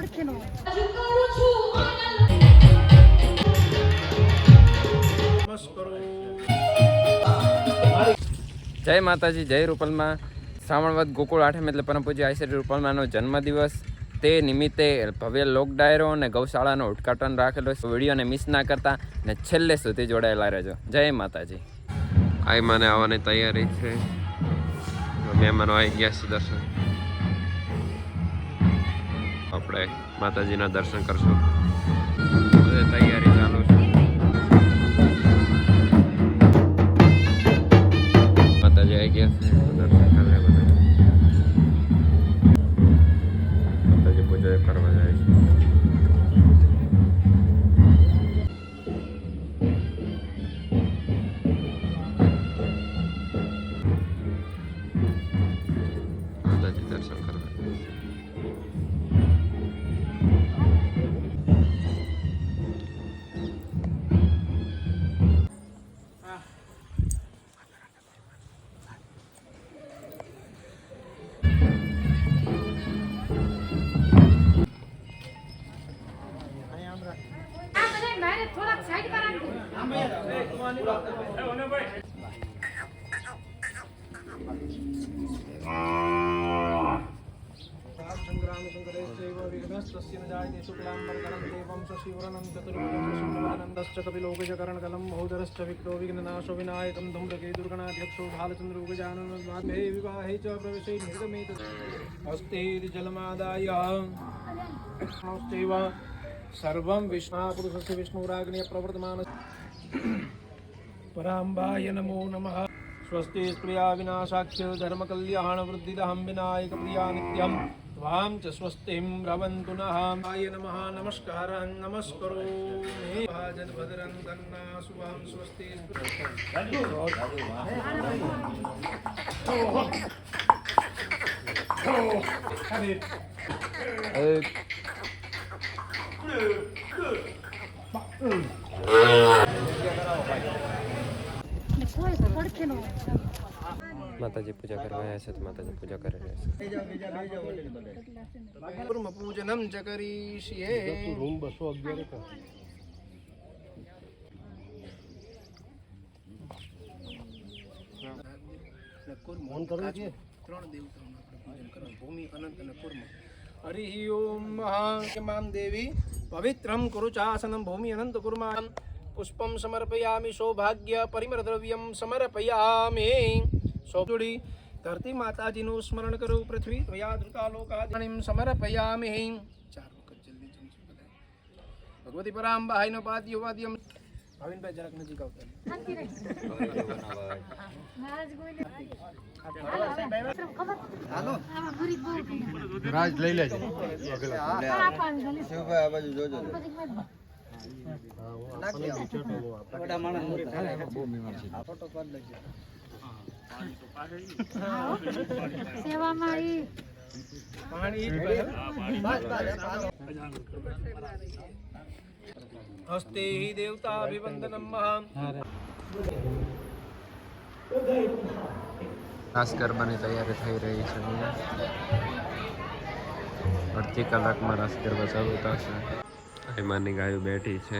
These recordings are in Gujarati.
જય માતાજી, જય રૂપલમાં. શ્રાવણ વદ ગોકુળ આઠમ એટલે પરમ પૂજ્ય આચાર્ય રૂપલમાનો જન્મદિવસ. તે નિમિત્તે ભવ્ય લોક ડાયરો અને ગૌશાળાનો ઉદ્ઘાટન રાખેલો છે. વિડીયોને મિસ ના કરતા ને છેલ્લે સુધી જોડાયેલા રહેજો. જય માતાજી. આ મને આવવાની તૈયારી છે. મહેમાનો આવી ગયા છે. દર્શન આપણે માતાજીના દર્શન કરશું. તૈયારી ચાલુ છે. માતાજી આવી ગયા છે. દર્શન કરે બધા. માતાજી પૂજા કરવા જાય છે. માતાજી દર્શન કરવા. कपिलोकशकरणकलं महोदरश्च विक्रो विघ्ननाशो विनायकं धूम्रके दुर्गणाध्यक्षो भालचन्द्रोगजानन्दे विवाहे च प्रवेशे निर्गमेत हस्तेर्जलमादाय नमस्तेव सर्वं विष्णुपुरुषस्य विष्णुराग्नेय प्रवर्तमान पराम्बाय नमो नमः। स्वस्ति प्रिया विनाशाख्य धर्मकल्याण वृद्धिदहं विनायक प्रिया नित्यं त्वां च स्वस्तिं रवन्तु नः। आय नमः नमस्कारं नमस्करोमि भद्रं तन्ना शुभं स्वस्ति। માતાજી પૂજા કરવા આવ્યા છે. તો માતાજી પૂજા કરી રહ્યા છે. પૂજનમ ચ કરીષ્યે. રૂમ 211 ફોન કરો છે. ત્રણ દેવતાઓનું પૂજન કરવા. ભૂમિ, અનંત અને કુર્મ. હરિ ઓમ મહામામ દેવી પવિત્રમ કુરુચાસનમ ભૂમિ અનંત કુર્મા પુષ્પમ સમર્પયામિ સૌભાગ્ય પરિમળ દ્રવ્યમ સમર્પયામિ. સૌજોડી ધરતી માતાજીનું સ્મરણ કરું. પૃથ્વી ત્વયા ધૃતા લોકાદિમ સમર્પયામિ. 4 વખત જલ્દી જમશું બધા. ભગવતી પરાંબાઈનો પાદ્ય વાદ્યમ. ભાવિનભાઈ જરાક નજીક આવતા. રાજ લઈ લેજો. શિવભાઈ આ બાજુ જોજો. હસ્તે દેવતા અભિવંદનમ મહા. રાસ ગરબાની તૈયારી થઈ રહી છે. અડધી કલાકમાં રાસ ગરબા ચાલુ થશે. એમાંની ગાયો બેઠી છે.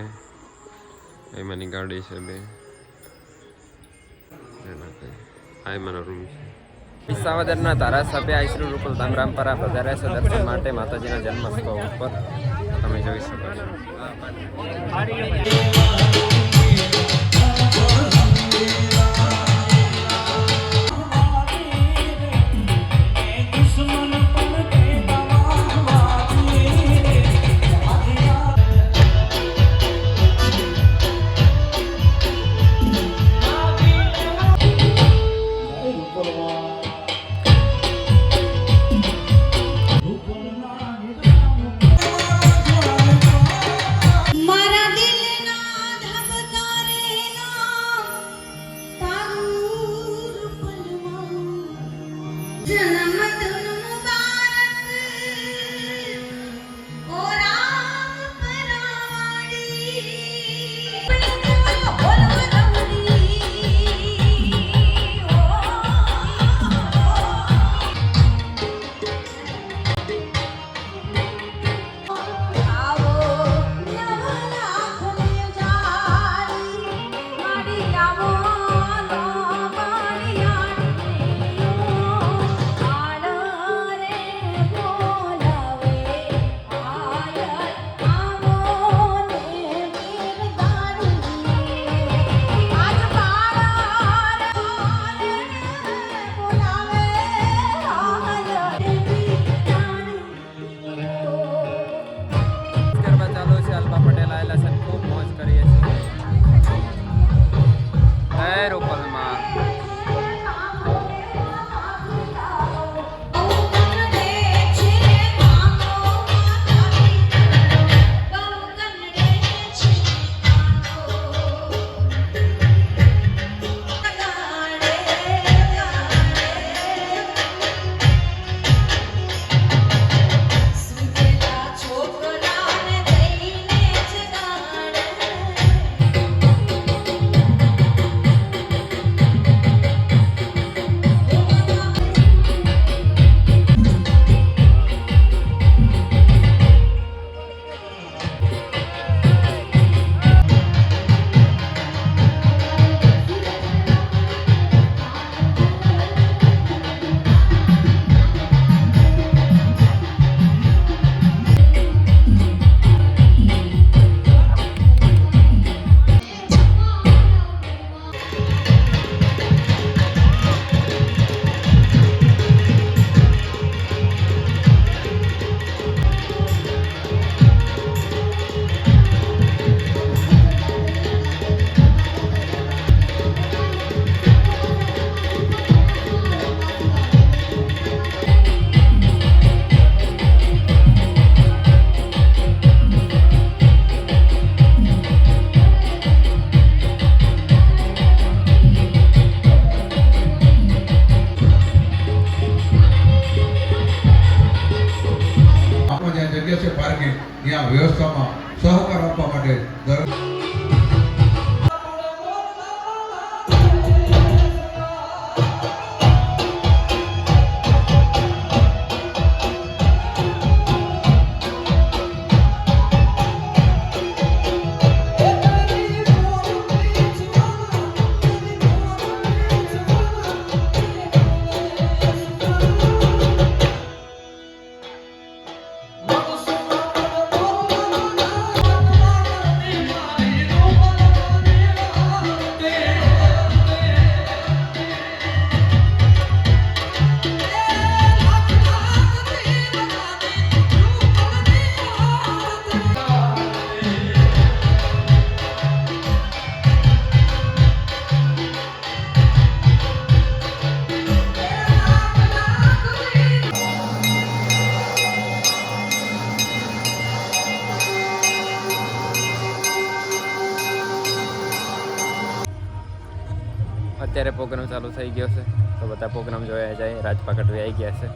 એમાંની ગાડી છે બે. એમાંનો રૂમ છે. વિસાવદરના ધારાસભ્ય આશ્રી રૂપલ ધામરામપરા પધાર્યા છે દર્શન માટે માતાજીના જન્મોત્સવ ઉપર. તમે જોઈ શકો છો. ચોકમાં જ્યાં જગ્યા છે પાર્કિંગ ત્યાં વ્યવસ્થામાં સહકાર આપવા માટે અત્યારે પ્રોગ્રામ ચાલુ થઈ ગયો છે તો બધા પ્રોગ્રામ જોયા જાય. રાજપા કટવી આવી ગયા છે.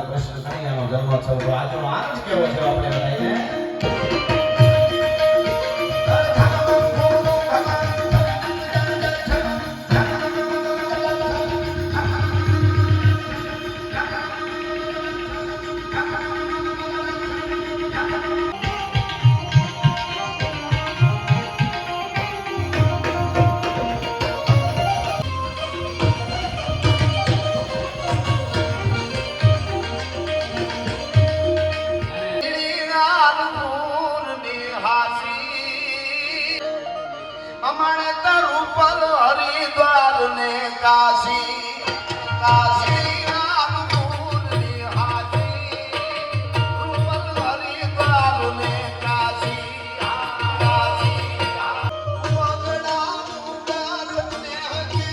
કૃષ્ણ કનૈયાનો જન્મોત્સવ તો આજનો આનંદ કેવો છે આપણે બધાને. અમારે તરું પર હરિદ્વાર ને કાશી કાશી રામપુરની હાજી રૂપલ હરિદ્વાર ને કાશી કાશી વગડા ઉડાર ને હકે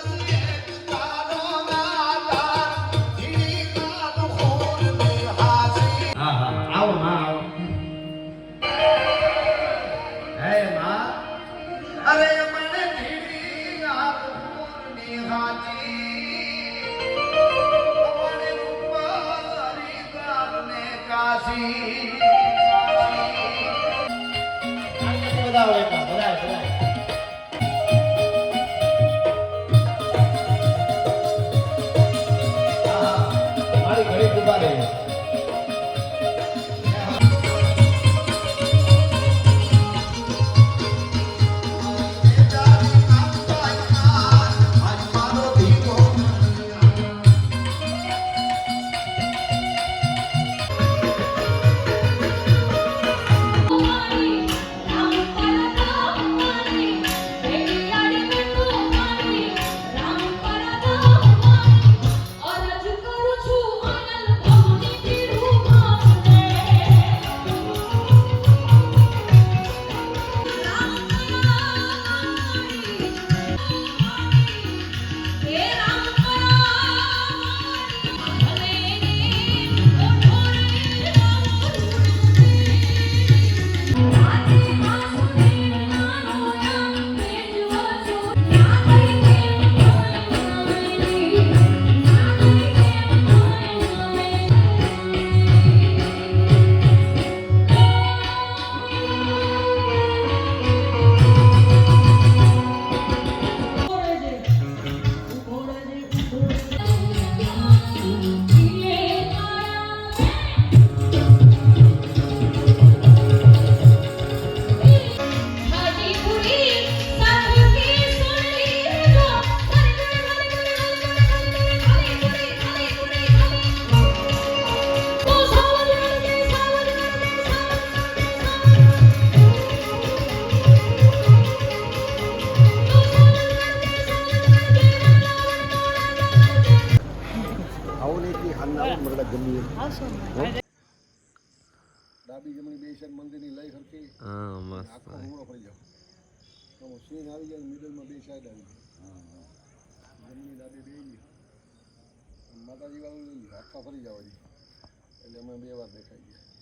નગર તારો નાદાર ધીરી કાન ખૂન ને હાસી. હા હા આવો માં આવો. હે માં અરે મને ધીરી નાગપુરની હાજી મને રૂપલ હરિદ્વાર ને કાશી બધા હોય બધા બધા. મારી ઘડી કૃપા રહી. ડાબી જમણી બે સાઈડ મંદિરની લઈ સરખી હા મસ્ત આખો હુમલો ફરી જાવ તો સિંહ આવી જાય મિડલમાં બે સાઈડ આવી જાય જમણી ડાબી બે માતાજી વાળું લઈ આખા ફરી જાવ એટલે અમે 2 વાર દેખાઈ ગયા